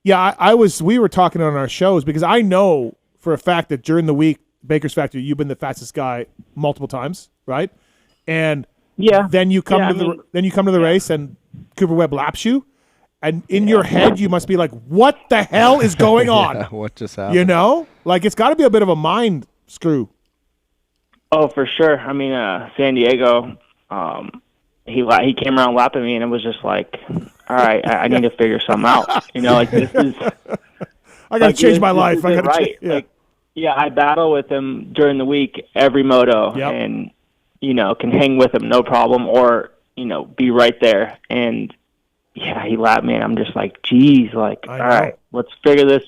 Yeah, we were talking on our shows because I know for a fact that during the week, Baker's Factory, you've been the fastest guy multiple times, right? And then you come to the race and Cooper Webb laps you, and in your head you must be like, what the hell is going on? What just happened? You know? Like, it's got to be a bit of a mind screw. Oh, for sure. I mean, San Diego, he came around lapping me, and it was just like, all right, I need to figure something out. You know, like, this is... I got to change my life. I got to change. Yeah. Like, I battle with him during the week, every moto, and, can hang with him, no problem, or, be right there. And, he lapped me, and I'm just like, geez, like, all right, let's figure this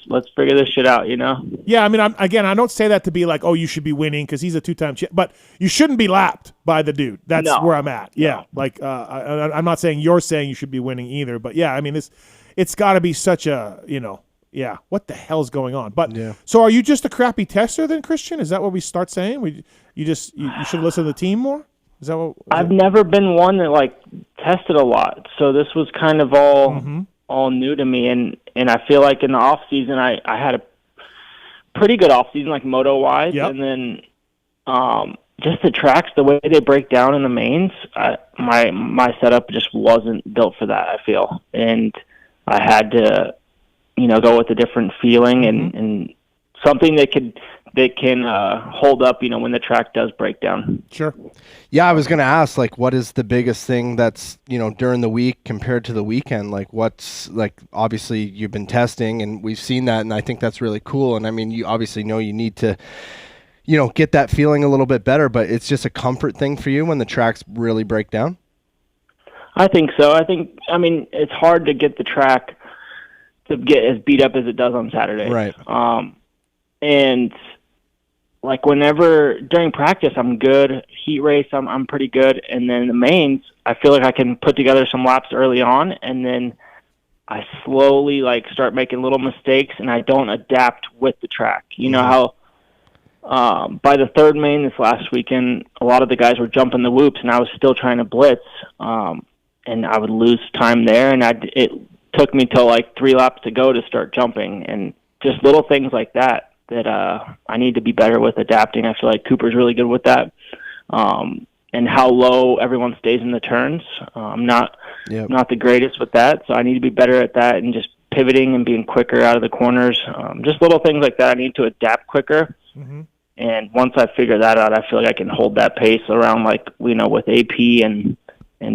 shit out, Yeah, I mean, I don't say that to be like, oh, you should be winning because he's a two-time champ, but you shouldn't be lapped by the dude. That's where I'm at. Yeah, like, I'm not saying you're saying you should be winning either, but yeah, I mean, it's got to be such a, what the hell's going on? But so are you just a crappy tester then, Christian? Is that what we start saying? You should listen to the team more? Is that what? I've never been one that like tested a lot, so this was kind of all new to me, and I feel like in the off season I had a pretty good off season, like moto wise, and then just the tracks, the way they break down in the mains, my setup just wasn't built for that. I feel, and I had to go with a different feeling and something that can hold up, when the track does break down. Sure. Yeah, I was going to ask, like, what is the biggest thing that's, during the week compared to the weekend? Like, what's, like, obviously you've been testing and we've seen that, and I think that's really cool. And I mean, you obviously know you need to, get that feeling a little bit better, but it's just a comfort thing for you when the tracks really break down? I think so. I mean, it's hard to get the track to get as beat up as it does on Saturday. Right. And like whenever during practice I'm good, heat race I'm pretty good, and then the mains I feel like I can put together some laps early on, and then I slowly like start making little mistakes and I don't adapt with the track. You know how by the third main this last weekend, a lot of the guys were jumping the whoops and I was still trying to blitz, and I would lose time there, and it took me till like 3 laps to go to start jumping, and just little things like that I need to be better with adapting. I feel like Cooper's really good with that, and how low everyone stays in the turns. I'm not the greatest with that, so I need to be better at that and just pivoting and being quicker out of the corners. Just little things like that. I need to adapt quicker. Mm-hmm. And once I figure that out, I feel like I can hold that pace around like, with AP and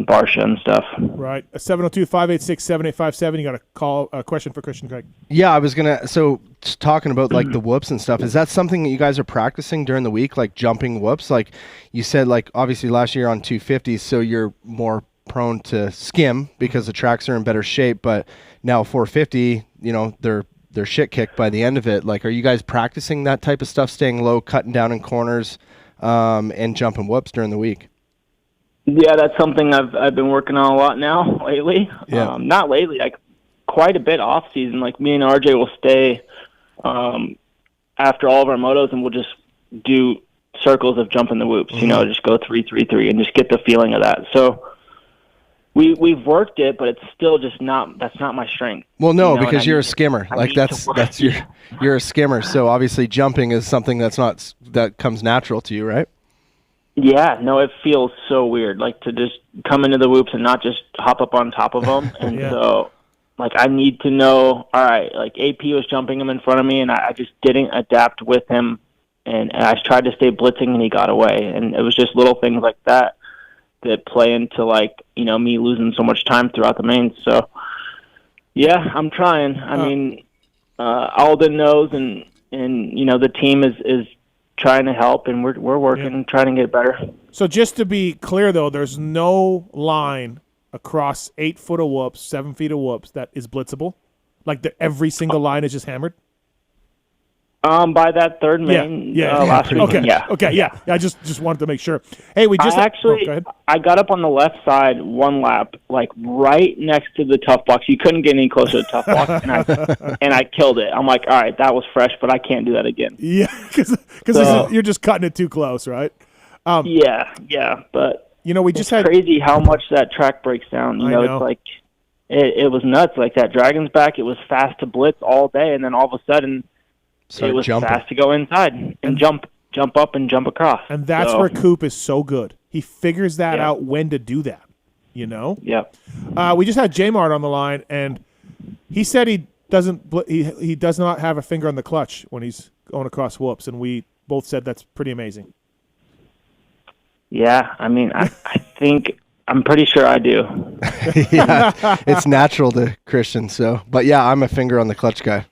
Barsha and stuff. Right. 702-586-7857. You got a question for Christian Craig. Yeah, I was going to, so talking about like the whoops and stuff, is that something that you guys are practicing during the week, like jumping whoops? Like you said, like obviously last year on 250s, so you're more prone to skim because the tracks are in better shape, but now 450, they're shit kicked by the end of it. Like, are you guys practicing that type of stuff, staying low, cutting down in corners, and jumping whoops during the week? Yeah, that's something I've been working on a lot now lately. Yeah. Not lately, like quite a bit off season. Like me and RJ will stay after all of our motos, and we'll just do circles of jumping the whoops. Mm-hmm. Just go 3-3-3 and just get the feeling of that. So we've worked it, but it's still just not. That's not my strength. Well, no, because you're a skimmer. Like that's you're a skimmer. So obviously jumping is something that comes natural to you, right? Yeah, no, it feels so weird, like to just come into the whoops and not just hop up on top of them. And so, like, I need to know, all right, like AP was jumping him in front of me and I just didn't adapt with him. And I tried to stay blitzing and he got away. And it was just little things like that play into, like, me losing so much time throughout the mains. So, yeah, I'm trying. I mean, Alden knows and the team is trying to help, and we're working and trying to get better. So just to be clear, though, there's no line across 8 foot of whoops, 7 feet of whoops that is blitzable? Like every single line is just hammered? By that third main last week. Okay. I just wanted to make sure. Hey, we just go ahead. I got up on the left side one lap, like right next to the tough box. You couldn't get any closer to the tough box, and I killed it. I'm like, all right, that was fresh, but I can't do that again. Yeah, because you're just cutting it too close, right? Yeah, but we just had crazy how much that track breaks down. It's like it was nuts. Like that Dragon's Back, it was fast to blitz all day, and then all of a sudden, it was fast to go inside and jump up and jump across. And that's where Coop is so good. He figures that out when to do that. You know. Yep. We just had J-Mart on the line, and he said he does not have a finger on the clutch when he's going across whoops, and we both said that's pretty amazing. Yeah, I mean, I think I'm pretty sure I do. Yeah, it's natural to Christian. So, but yeah, I'm a finger on the clutch guy.